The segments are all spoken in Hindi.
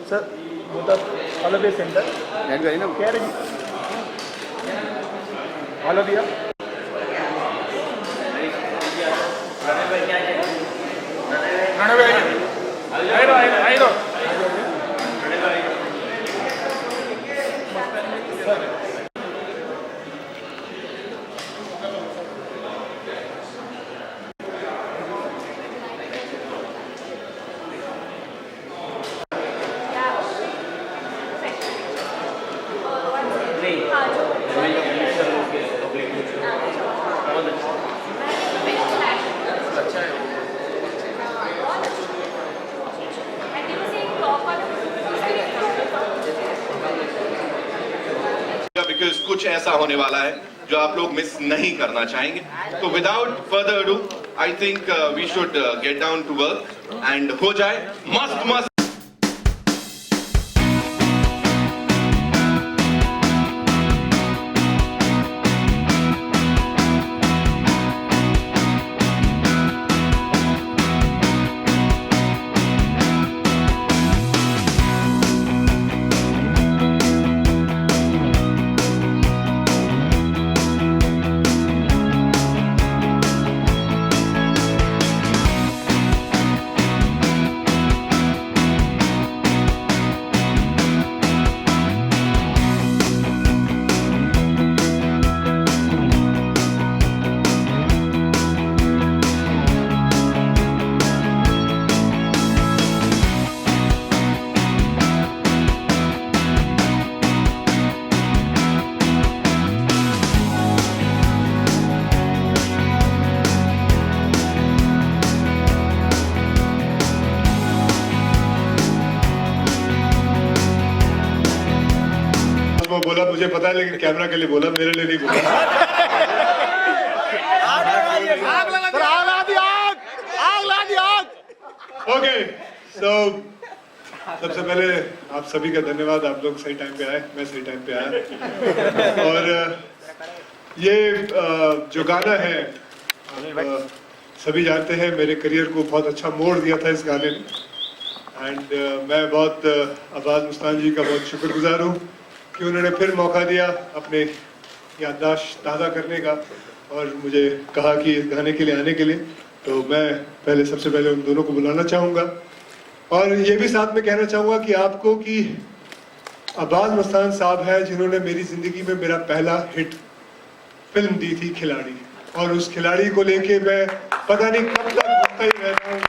Sir, both of all of you center. And very now. Care all of you. Because कुछ ऐसा होने वाला है जो आप लोग मिस नहीं करना चाहेंगे. तो without further ado I think we should get down to work and हो जाए मस्त मस्त. बोला मुझे पता है, लेकिन कैमरा के लिए बोला, मेरे लिए नहीं बोला. ओके, सो सबसे पहले आप सभी का धन्यवाद. आप लोग सही टाइम पे आए, मैं सही टाइम पे आया. और ये जो गाना है आप सभी जानते हैं, मेरे करियर को बहुत अच्छा मोड़ दिया था इस गाने ने. एंड मैं बहुत अब्बास मुस्तान जी का बहुत शुक्रगुजार हूँ कि उन्होंने फिर मौका दिया अपने याददाश्त ताज़ा करने का और मुझे कहा कि इस गाने के लिए आने के लिए. तो मैं पहले सबसे पहले उन दोनों को बुलाना चाहूँगा और ये भी साथ में कहना चाहूँगा कि आपको कि अब्बास मुस्तान साहब है जिन्होंने मेरी ज़िंदगी में मेरा पहला हिट फिल्म दी थी खिलाड़ी. और उस खिलाड़ी को लेके मैं पता नहीं कब तक घूमता ही रहता हूँ,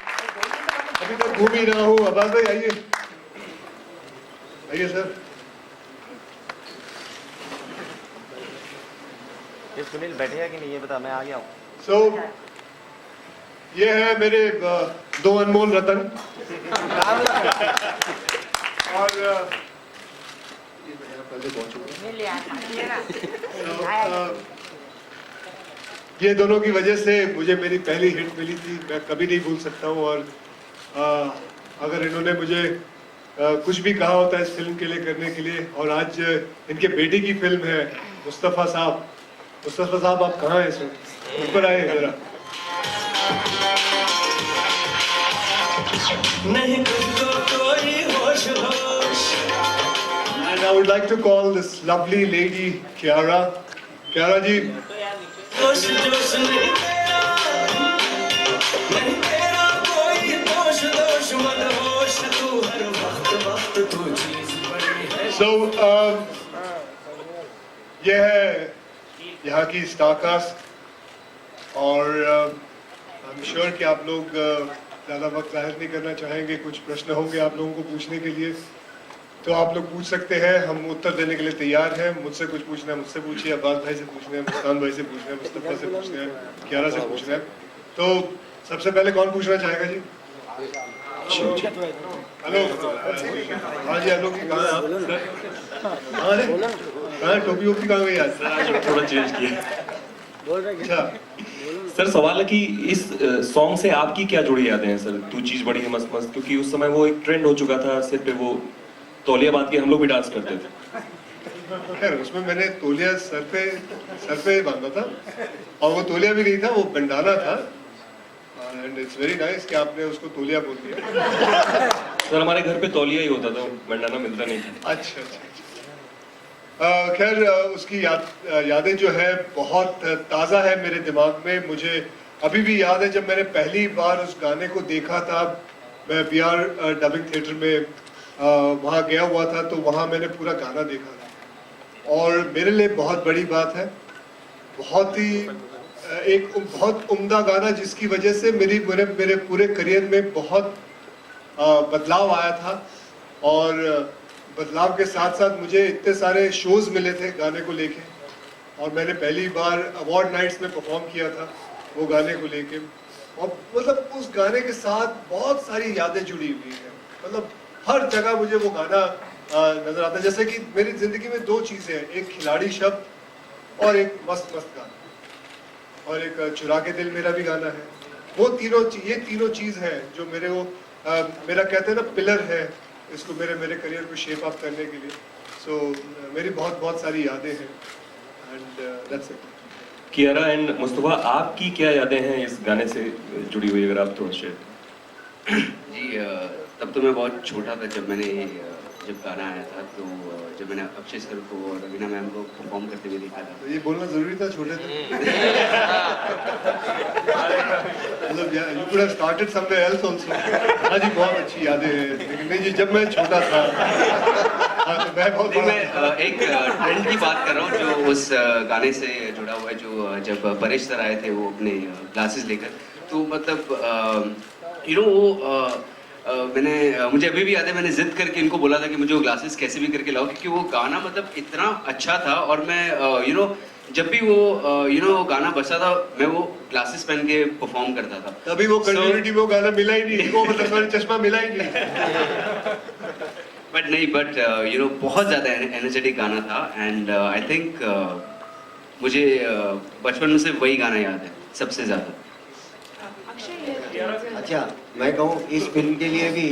अभी तक घूम ही रहा हूँ. अब्बास भाई आइए, आइए सर. ये सुनील बैठेगा कि नहीं ये बता, मैं आ गया हूँ. So, ये है मेरे दो अनमोल रतन. और ये दोनों की वजह से मुझे मेरी पहली हिट मिली थी, मैं कभी नहीं भूल सकता हूँ. और अगर इन्होंने मुझे कुछ भी कहा होता है इस फिल्म के लिए करने के लिए, और आज इनके बेटे की फिल्म है मुस्तफ़ा साहब. मुस्तफ़ा साहब आप कहाँ हैं सर? ऊपर आए जरा. नहीं तो कोई होश होश. And I would like to call this lovely lady Kiara. Kiara ji. होश जोश नहीं तेरा, नहीं तेरा कोई होश दोष मत होश. तू हर वक्त वक्त तू चीज बड़ी है. So ये है यहाँ की स्टारकास्ट. और आई एम श्योर कि आप लोग ज़्यादा वक्त जाहिर नहीं करना चाहेंगे. कुछ प्रश्न होंगे आप लोगों को पूछने के लिए. तो आप लोग पूछ सकते हैं, हम उत्तर देने के लिए तैयार हैं। मुझसे कुछ पूछना है मुझसे पूछिए, अब्बास भाई से पूछना है, मुस्कान भाई से पूछना है, मुस्तफा से पूछना है, कियारा से पूछना है। तो सबसे पहले कौन पूछना चाहेगा जी? हेलो, हाँ जी, हेलो, कहाँ हैं आप? कहाँ है टोपी वोपी कहाँ गई आज? थोड़ा चेंज किया। अच्छा, सर सवाल है कि इस सॉन्ग से आपकी क्या जुड़ी यादें हैं सर? तू चीज बड़ी है मस्त मस्त, क्योंकि उस समय वो एक ट्रेंड हो चुका था, सिर पे वो तौलिया बांध के हम लोग भी डांस करते थे। खैर उसमें मैंने तौलिया सर पे बांधा था, और वो तौलिया भी नहीं था, वो बंडाना था। एंड इट्स वेरी नाइस कि आपने उसको तौलिया बोल दिया। सर हमारे घर पे तौलिया ही होता था, बंडाना मिलता नहीं था। अच्छा अच्छा। खैर उसकी यादें जो है बहुत ताज़ा है मेरे दिमाग में। मुझे अभी भी याद है जब मैंने पहली बार उस गाने को देखा था। मैं PR डबिंग थिएटर में वहाँ गया हुआ था, तो वहाँ मैंने पूरा गाना देखा था, और मेरे लिए बहुत बड़ी बात है। बहुत ही एक बहुत उम्दा गाना, जिसकी वजह से मेरे पूरे करियर में बहुत बदलाव आया था। और बदलाव के साथ साथ मुझे इतने सारे शोज मिले थे गाने को लेके, और मैंने पहली बार अवार्ड नाइट्स में परफॉर्म किया था वो गाने को लेके। और मतलब उस गाने के साथ बहुत सारी यादें जुड़ी हुई हैं। मतलब हर जगह मुझे वो गाना नजर आता है। जैसे कि मेरी जिंदगी में दो चीजें हैं, एक खिलाड़ी शब्द और एक मस्त मस्त गाना, और एक चुरा के दिल मेरा भी गाना है। ये तीनों चीज है जो मेरा कहते हैं ना पिलर है इसको मेरे करियर को शेप अप करने के लिए। सो मेरी बहुत सारी यादें हैं, and that's it. Kiara and Mustafa, आपकी क्या यादें हैं इस गाने से जुड़ी हुई, अगर आप थोड़ा शेयर? जी तब तो मैं बहुत छोटा था जब गाना आया था। तो जब मैंने अक्षय सर को और रवीना मैम को परफॉर्म करते हुए देखा था। तो ये बोलना जरूरी था छोटे थे? मतलब you could have started somewhere else also. हाँ जी, बहुत अच्छी यादें हैं। लेकिन नहीं जी, जब मैं छोटा था मैं बहुत नहीं, मैं एक ट्रेंड की बात कर रहा हूँ जो उस गाने से जुड़ा हुआ है। जो जब परेश सर आए थे वो अपने ग्लासेस लेकर, तो मतलब मुझे अभी भी याद है, मैंने जिद करके इनको बोला था कि मुझे वो ग्लासेस कैसे भी करके लाओ, क्योंकि वो गाना मतलब इतना अच्छा था। और मैं जब भी वो गाना बजता था, मैं वो ग्लासेस पहन के परफॉर्म करता था। तभी वो कंटिन्यूटी में वो गाना मिला ही नहीं, वो मतलब चश्मा मिला ही नहीं। बट बहुत ज्यादा एनर्जेटिक गाना था। एंड आई थिंक मुझे बचपन में से वही गाना याद है सबसे ज्यादा। अच्छा, मैं कहूँ इस फिल्म के लिए भी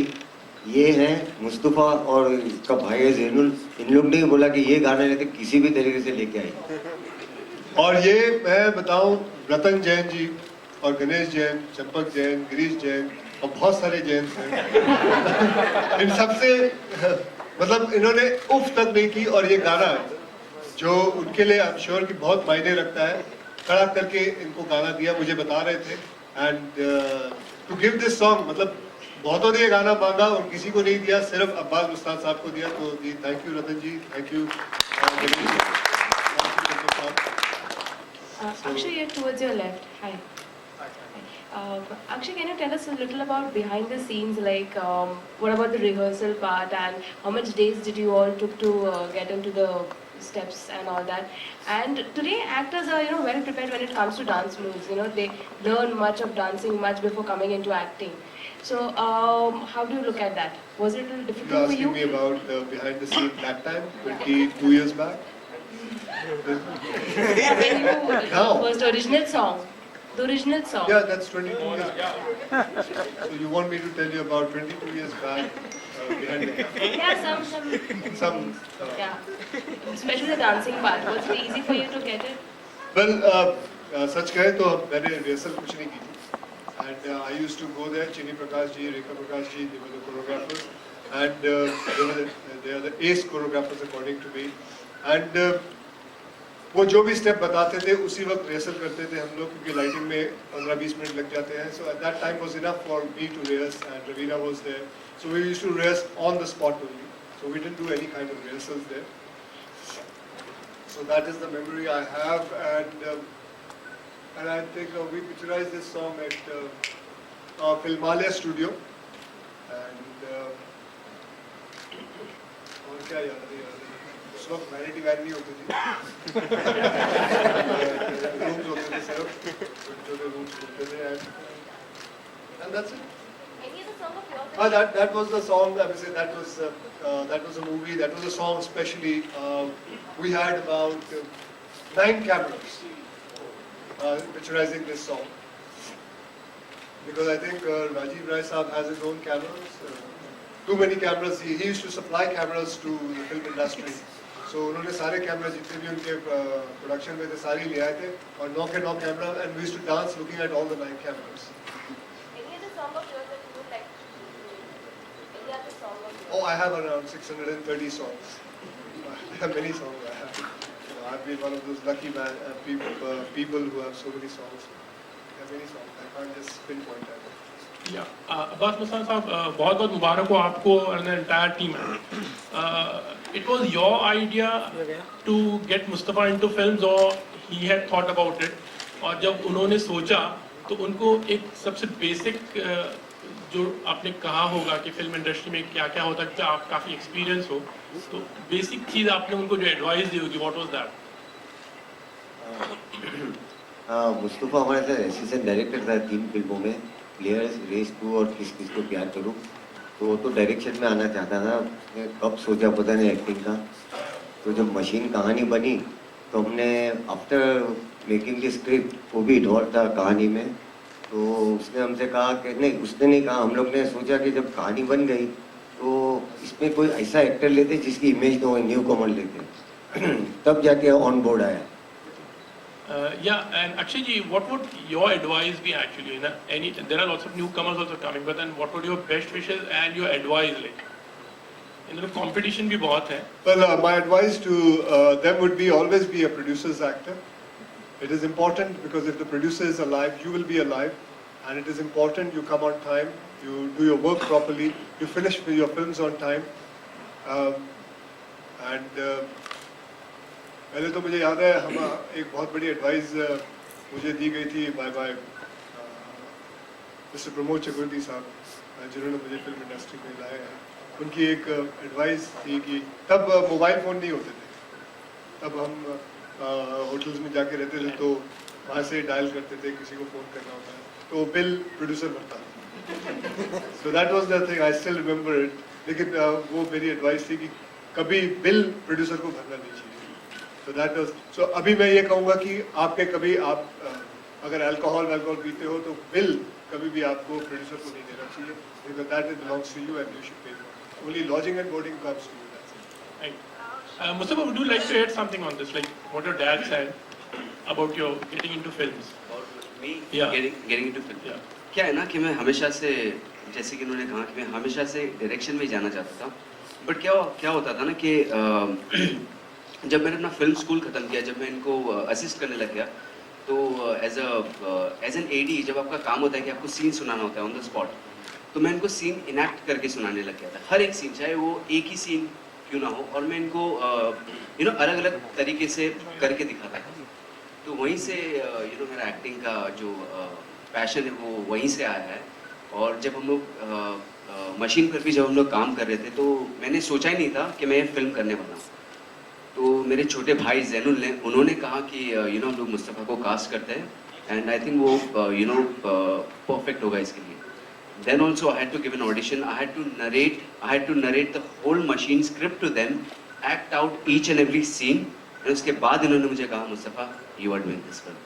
ये है मुस्तफा और इसका भाई है ज़ैनुल, इन लोग ने बोला कि ये गाना लेते किसी भी तरीके से लेके आए। और ये मैं बताऊं, रतन जैन जी और गणेश जैन, चंपक जैन, गिरीश जैन और बहुत सारे जैन हैं। इन सबसे मतलब इन्होंने उफ तक नहीं की, और ये गाना जो उनके लिए आई एम श्योर कि बहुत मायने रखता है, खड़ा करके इनको गाना दिया। मुझे बता रहे थे and to give this song, मतलब बहुतों ने ये गाना मांगा और किसी को नहीं दिया, सिर्फ अब्बास मुस्ताद साहब को दिया। तो जी thank you Ratan ji, thank you. Akshay, you're towards your left. Hi. Akshay, can you tell us a little about behind the scenes, like what about the rehearsal part, and how much days did you all took to get into the steps and all that? And today actors are well prepared when it comes to dance moves. They learn much of dancing much before coming into acting. So how do you look at that? Was it a little difficult You're for you? asking me about behind the scene that time, 22 years back? When you Now. first original song, the original song. Yeah, that's 22 years back. So you want me to tell you about 22 years back behind the camera? Yeah, Some yeah. Especially the dancing part. Was it easy for you to get it? well, सच कहे तो मैंने रिहर्सल कुछ नहीं की थी, and I used to go there. Chini Prakash ji, Rekha Prakash ji, they were the choreographers, and they are the ace choreographers according to me. And वो जो भी स्टेप बताते थे उसी वक्त रिहर्सल करते थे हम लोग, क्योंकि लाइटिंग में 15-20 मिनट लग जाते हैं. So at that time was enough for me to rehearse, and Ravina was there. So we used to rehearse on the spot only. So we didn't do any kind of rehearsals there. So that is the memory I have, and I think we picturized this song at Filmalaya studio, and क्या याद है उस वक्त वैनिटी वैन नहीं होती थी रूम्स होते थे सिर्फ छोटे रूम्स होते थे and that's it. Any other song of yours? That was the song. I would say that was a movie. That was a song. Especially, we had about 9 cameras picturizing this song. Because I think Rajiv Rai Saab has his own cameras. Too many cameras. He used to supply cameras to the film industry. So उन्होंने सारे कैमरा जितने भी उनके प्रोडक्शन में थे सारे ले आए थे और 9 के 9 camera and we used to dance looking at all the 9 cameras. Any other song of yours that you would like to do? Any other song of yours? Oh, I have around 630 songs. There are many songs I have. I've been one of those lucky people who have so many songs. There are many songs. I can't just pinpoint that. Abbas Mastan साहब बहुत बहुत मुबारक हो आपको और the entire team. It was your idea to get Mustafa into films और he had thought about it, और जब उन्होंने सोचा तो उनको एक सबसे बेसिक जो आपने कहा होगा कि फिल्म इंडस्ट्री में क्या क्या होता है, कि आप काफ़ी एक्सपीरियंस हो, तो बेसिक चीज़ आपने उनको जो एडवाइस दी होगी, व्हाट वाज दैट? मुस्तफ़ा हमारे साथ असिस्टेंट डायरेक्टर था 3 फिल्मों में, प्लेयर्स, रेस 2 और किस किस को प्यार करूं। तो वो तो डायरेक्शन में आना चाहता था, उसने कब सोचा पता नहीं एक्टिंग का। तो जब मशीन कहानी बनी तो हमने आफ्टर मेकिंग द स्क्रिप्ट, वो भी इन्वॉल्व था कहानी में, तो उसने हमसे कहा कि नहीं, उसने नहीं कहा, हम लोग ने सोचा कि जब कहानी बन गई तो इसमें कोई ऐसा एक्टर लेते जिसकी इमेज तो न्यू कॉमन लेते तब जाके ऑन बोर्ड आया। Yeah, and Akshay ji, what would your advice be actually? There are lots of newcomers also coming, but then what would your best wishes and your advice like? Competition भी बहुत है. Well, my advice to them would be always be a producer's actor. It is important because if the producer is alive, you will be alive, and it is important you come on time, you do your work properly, you finish your films on time, and पहले तो मुझे याद है हम एक बहुत बड़ी एडवाइस मुझे दी गई थी बाय मिस्टर प्रमोद चक्रवर्ती साहब, जिन्होंने मुझे फिल्म इंडस्ट्री में लाया है। उनकी एक एडवाइस थी कि तब मोबाइल फ़ोन नहीं होते थे, तब हम होटल्स में जाके रहते थे तो वहाँ से डायल करते थे, किसी को फ़ोन करना होता है तो बिल प्रोड्यूसर भरता था। So that was the thing, I still remember it. लेकिन वो मेरी एडवाइस थी कि कभी बिल प्रोड्यूसर को भरना नहीं चाहिए। So that was, so अभी मैं ये कहूँगा कि आपके कभी आप अगर अल्कोहल पीते हो तो बिल कभी भी आपको प्रोड्यूसर को नहीं देना चाहिए, because that belongs to you and you should pay for it. Only lodging and boarding comes to you. That's it. Right. Mustafa, would you like to add something on this, like what your dad said about your getting into films? Me Yeah. getting into film. Yeah. क्या है ना कि मैं हमेशा से, जैसे कि उन्होंने कहा कि मैं हमेशा से डायरेक्शन में जाना चाहता था, बट क्या होता था ना कि जब मैंने अपना फिल्म स्कूल ख़त्म किया, जब मैं इनको असिस्ट करने लग गया, तो एज एन एडी जब आपका काम होता है कि आपको सीन सुनाना होता है ऑन द स्पॉट, तो मैं इनको सीन इनैक्ट करके सुनाने लग गया था। हर एक सीन, चाहे वो एक ही सीन क्यों ना हो, और मैं इनको अलग अलग तरीके से करके दिखाता था। तो वहीं से मेरा एक्टिंग का जो पैशन है वो वहीं से आया है। और जब हम लोग मशीन पर भी जब हम लोग काम कर रहे थे तो मैंने सोचा ही नहीं था कि मैं फिल्म करने वाला हूँ। तो मेरे छोटे भाई जैनुल ने, उन्होंने कहा कि हम लोग मुस्तफ़ा को कास्ट करते हैं, एंड आई थिंक वो परफेक्ट होगा इसके लिए। Then also I had to give an audition, I had to narrate the whole machine script to them, act out each and every scene, and उसके बाद इन्होंने मुझे कहा Mustafa you are doing this film.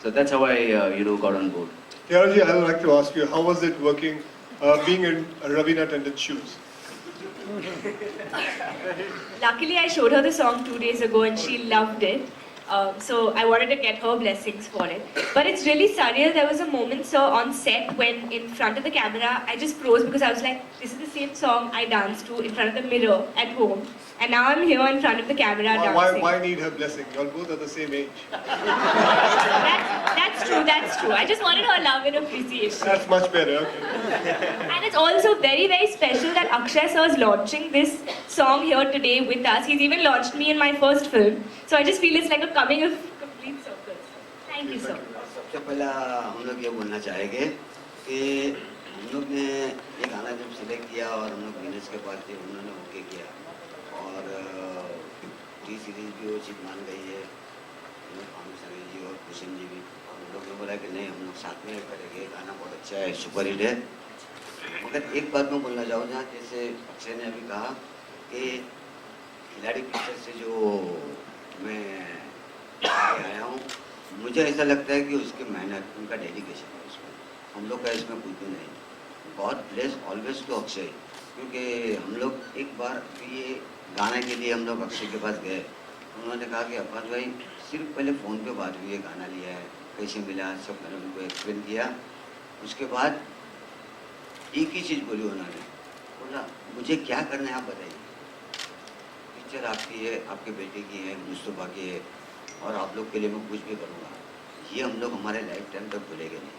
So that's how I got on board. Kiranji, I would like to ask you, how was it working, being in Raveena Tandon's shoes? Luckily, I showed her the song 2 days ago and she loved it. So I wanted to get her blessings for it. But it's really surreal. There was a moment, sir, on set when in front of the camera, I just froze because I was like, this is the same song I danced to in front of the mirror at home. And now I'm here in front of the camera dancing. Why need her blessing? You all both are the same age. That's true. I just wanted her love and appreciation. That's much better. Okay. And it's also very, very special that Akshay sir is launching this song here today with us. He's even launched me in my first film. So I just feel it's like a coming of complete circles. Thank you, sir. सबसे पहला हम लोग ये बोलना चाहेंगे कि हम लोग ने ये गाना जब सिलेक्ट किया और हम लोग विनर्स के पास थे, उन्होंने ओके किया और और टी सीरीज भी वो चीज़ मान गई है, आमिर समीर जी और कुशन जी भी। हम लोग ने बोला कि नहीं, हम लोग साथ में करेंगे, गाना बहुत अच्छा है, सुपर हिट है। मगर एक बात मैं बोलना चाहूँगा, जैसे अक्षय ने अभी कहा कि खिलाड़ी पिक्चर से जो मैं आया हूँ, मुझे ऐसा लगता है कि उसकी मेहनत, उनका डेडिकेशन है उसमें, हम लोग का इसमें कुछ भी नहीं। बहुत ब्लेस ऑलवेज टू अक्षय, क्योंकि हम लोग एक बार ये गाने के लिए हम लोग अक्षय के पास गए, उन्होंने कहा कि अब्बास भाई सिर्फ पहले फ़ोन पे बात हुई है, गाना लिया है, कैसे मिला, सब मैंने उनको एक्सप्लेन किया। उसके बाद एक ही चीज़ बोली उन्होंने, बोला मुझे क्या करना है आप बताइए, पिक्चर आपकी है, आपके बेटे की है, मुस्तफ़ा की है, और आप लोग के लिए मैं कुछ भी करूँगा। ये हम लोग हमारे लाइफ टाइम तक भूलेंगे नहीं।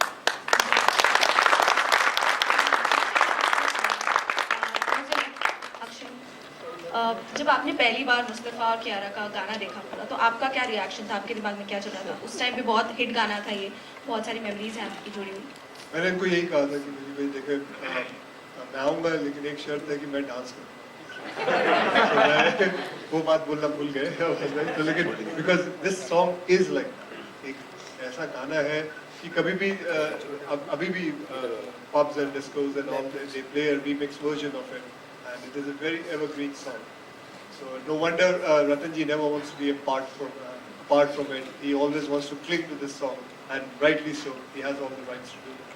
जब आपने पहली बार मुस्तफ़ा और कियारा का गाना देखा पूरा, तो आपका क्या रिएक्शन था, आपके दिमाग में क्या चल रहा था? उस टाइम पे बहुत हिट गाना था ये, बहुत सारी मेमोरीज हैं आपकी जुड़ी हुई। मैंने इनको यही कहा था कि मुझे भाई देखे, मैं आऊँगा लेकिन एक शर्त है कि मैं डांस करूँ। तो मैं वो बात बोलना भूल गए, तो लेकिन because this song is like एक ऐसा गाना है कि कभी भी अभी भी pubs and discourse and all they play a remix version of it, and it is a very evergreen song. So no wonder Ratan ji never wants to be apart from it. He always wants to cling to this song, and rightly so. He has all the rights to do that.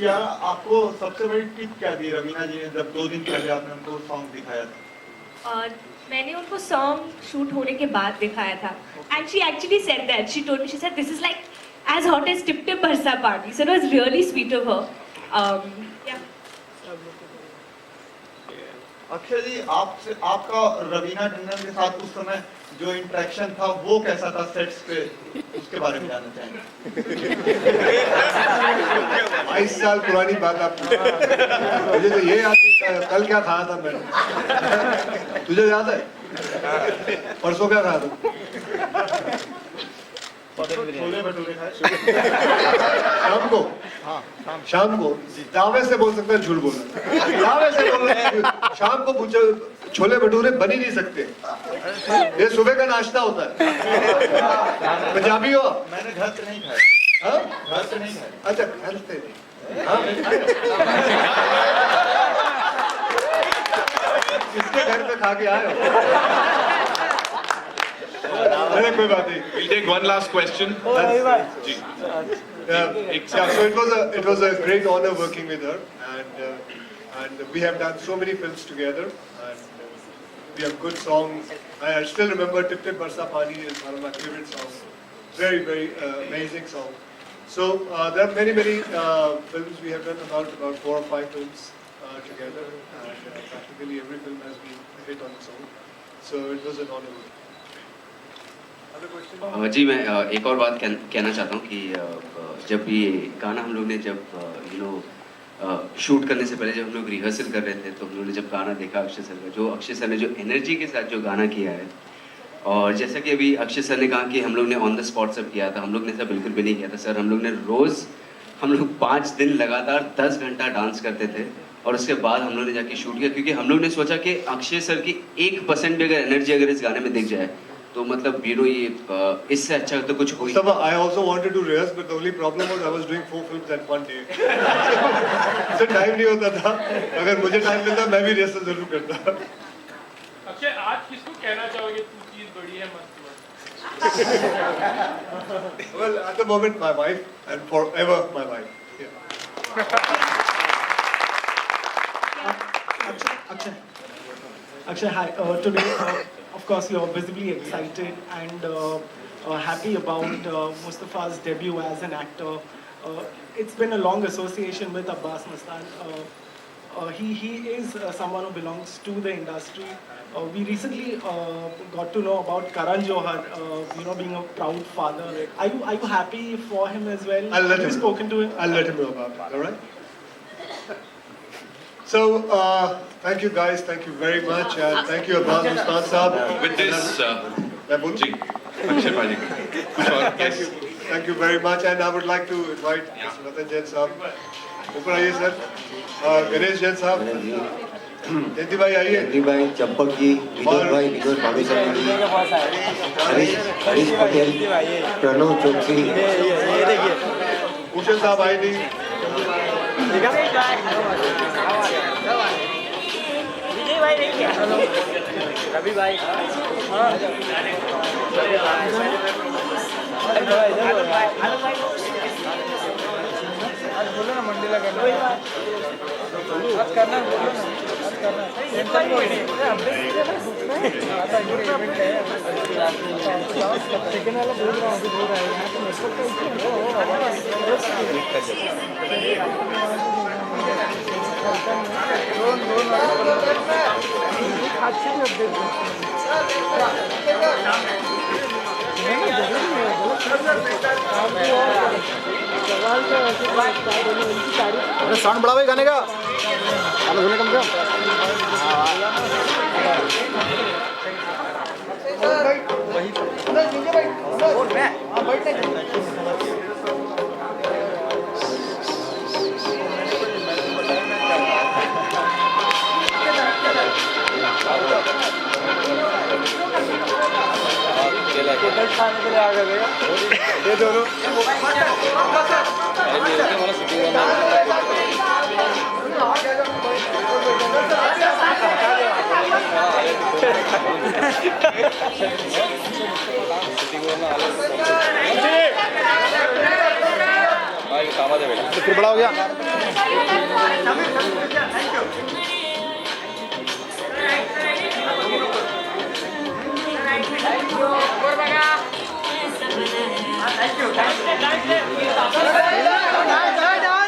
यार, आपको सबसे बड़ी टिप क्या दी रवीना जी ने जब 2 दिन पहले आपने उनको सॉन्ग दिखाया था? मैंने उनको सॉन्ग शूट होने के बाद दिखाया था, and she actually said that, she told me, she said this is like as hot as Tip Tip Barsa Pani, so it was really sweet of her. Akshay ji, आपसे आपका रवीना टंडन के साथ उस समय जो इंटरेक्शन था वो कैसा था सेट्स पे, उसके बारे में जानना चाहेंगे। 22 साल पुरानी बात आप, मुझे तो ये याद नहीं कल क्या खाया था मैंने, तुझे याद है परसों क्या खाया था? छोले भटूरे खाए शाम को दावे से बोल सकते हैं, झूठ बोलना दावे से बोल रहे हैं। शाम को पूछो, छोले भटूरे बन ही नहीं सकते, ये सुबह का नाश्ता होता है। पंजाबी हो? मैंने घर से नहीं खाया। घर से नहीं खाया। अच्छा, घर से नहीं। किसके घर पे खा के आए हो? अरे कोई बात नहीं। We'll take one last question. Ji. So it was a great honor working with her, and we have done so many films together, and we have good songs. I still remember Tip Tip Barsa Pani is one of my favorite songs. Very amazing song. So there are many films we have done, about 4 or 5 films together, and practically every film has been a hit on its own. So it was an honor. जी, मैं एक और बात कहना चाहता हूँ कि जब ये गाना हम लोग ने जब शूट करने से पहले जब हम लोग रिहर्सल कर रहे थे, तो हम लोग ने जब गाना देखा अक्षय सर का, जो अक्षय सर ने जो एनर्जी के साथ जो गाना किया है, और जैसा कि अभी अक्षय सर ने कहा कि हम लोग ने ऑन द स्पॉट सब किया था, हम लोग ने ऐसा बिल्कुल भी नहीं किया था सर। हम लोग ने रोज़, हम लोग 5 दिन लगातार 10 घंटा डांस करते थे, और उसके बाद हम लोग ने जाके शूट किया, क्योंकि हम लोग ने सोचा कि अक्षय सर की 1% भी अगर एनर्जी अगर इस गाने में दिख जाए तो मतलब ये इससे अच्छा तो कुछ हो ही। I also wanted to rehearse, but the only problem was I was doing 4 films at one day. so time नहीं होता था। अगर मुझे टाइम मिलता मैं भी रिहर्सल जरूर करता। अक्षय, आज किसको कहना चाहोगे तू चीज बड़ी है मस्त? Well, at the moment my wife, and forever my wife. Akshay, hi. Today, of course, you're visibly excited and happy about Mustafa's debut as an actor. It's been a long association with Abbas Mustan. He is someone who belongs to the industry. We recently got to know about Karan Johar, being a proud father. Are you happy for him as well? Have you spoken to him? I'll let him know about it. All right. So, thank you guys, thank you very much, and thank you Abbas Mustan Sahab. With this, जी, अक्षय पाजी, thank you very much, and I would like to invite Mr. Ratan Jain Sahab. ऊपर आइए सर, गणेश जैन साहब, जयंती भाई आइए। जयंती भाई, चंपक जी, विनोद भाई, विनोद भावेशर जी, हरीश पटेल, प्रणव चौकसी, भूषण साहब आए नहीं। रवि भाई बोलो ना मंडी लगा करना सेकंड वाला बोल रहा हूँ बोल रहा है यहाँ तो साउंड बढ़ा भाई गाने का गाना सुनने कम खाने के लिए आ गए ये दोनों फिर बड़ा हो गया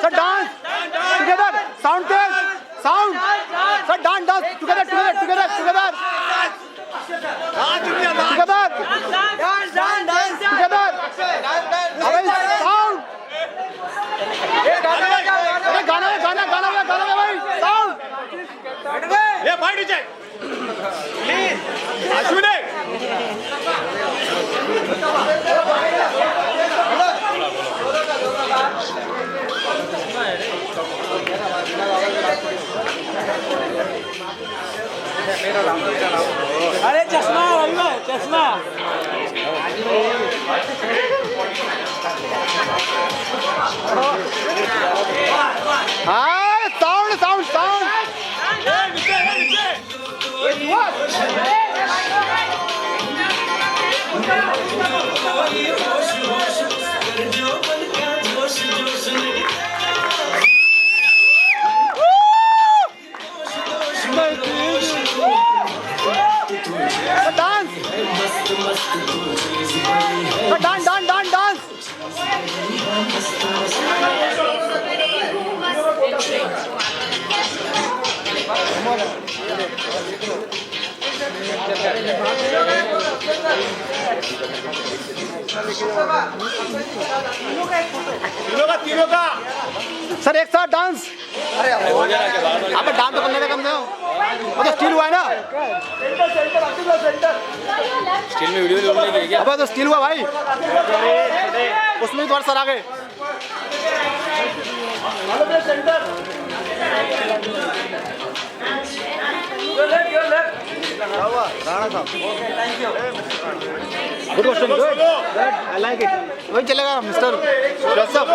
Sir, dance together. Sound test. Sound. Sir, dance together. Together. Together. Sound. गाना भाई. Sound. ये भाई डीजे. Please. अश्विनी. अरे चश्मा चश्मा हाँ साउंड साउंड साउंड डांस तीनों का सर एक साथ डांस आप डांस तो करने में कम वो तो स्टील हुआ है ना स्टील में वीडियो अब तो स्टील हुआ भाई उसमें थोड़ा सर आ गए good question good I like it वही चलेगा मिस्टर जोसेफ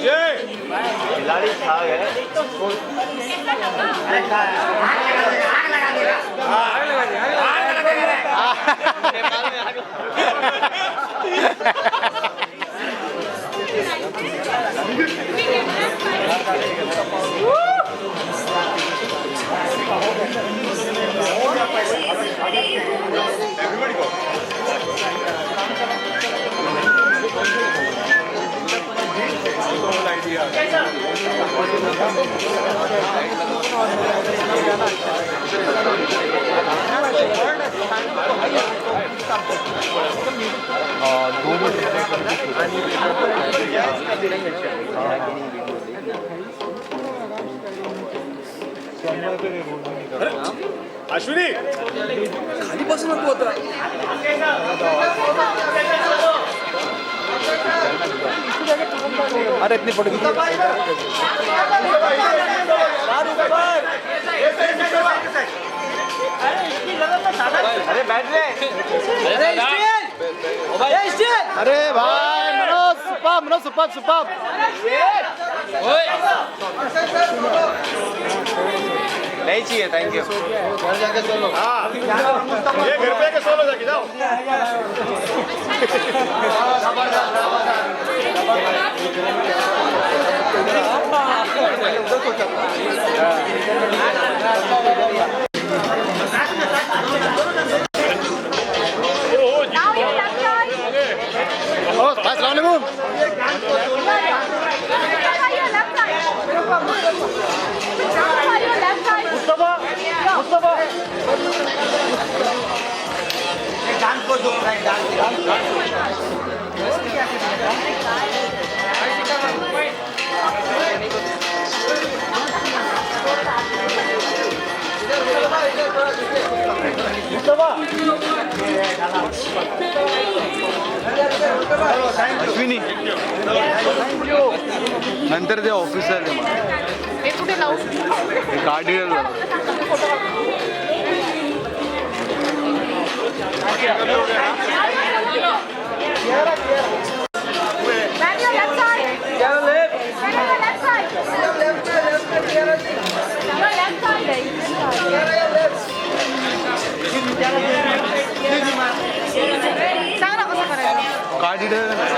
खिलाड़ी खा गए अश्विनी खाली बसून होता अरे इतनी फोटो अरे बैठ रहे अरे भाई मनोज सुपर नहीं चाहिए थैंक यू घर जाके सोलो ये घर पे के सोलो जाके जाओ अश्विनी नंतर ते ऑफिसर कुठे लावू कार्डियल कार्डियल